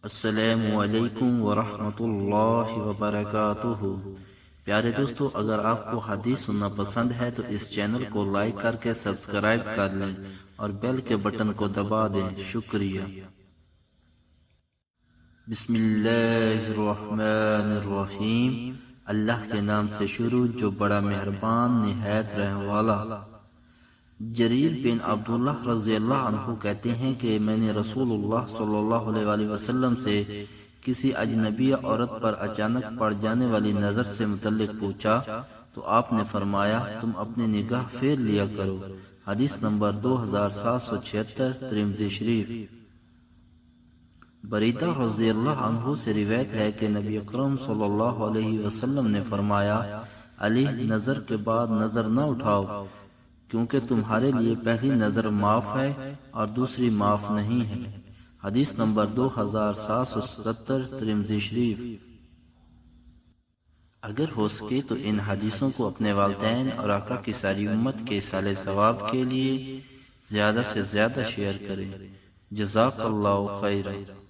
السلام علیکم ورحمۃ اللہ وبرکاتہ۔ پیارے دوستو، اگر آپ کو حدیث سننا پسند ہے تو اس چینل کو لائک کر کے سبسکرائب کر لیں اور بیل کے بٹن کو دبا دیں۔ شکریہ۔ بسم اللہ الرحمن الرحیم۔ اللہ کے نام سے شروع جو بڑا مہربان نہایت رحم والا۔ جریر بن عبداللہ رضی اللہ عنہ کہتے ہیں کہ میں نے رسول اللہ صلی اللہ علیہ وآلہ وسلم سے کسی اجنبی عورت پر اچانک پڑ جانے والی نظر سے متعلق پوچھا تو آپ نے فرمایا تم اپنی نگاہ پھیر لیا کرو۔ حدیث نمبر 2776 ترمذی شریف۔ بریدہ رضی اللہ عنہ سے روایت ہے کہ نبی اکرم صلی اللہ علیہ وسلم نے فرمایا علی نظر کے بعد نظر نہ اٹھاؤ، کیونکہ تمہارے لیے پہلی نظر معاف ہے اور دوسری معاف نہیں ہے۔ حدیث نمبر 2777 ترمذی شریف۔ اگر ہو سکے تو ان حدیثوں کو اپنے والدین اور آقا کی ساری امت کے ایصال ثواب کے لیے زیادہ سے زیادہ شیئر کریں۔ جزاک اللہ خیرا۔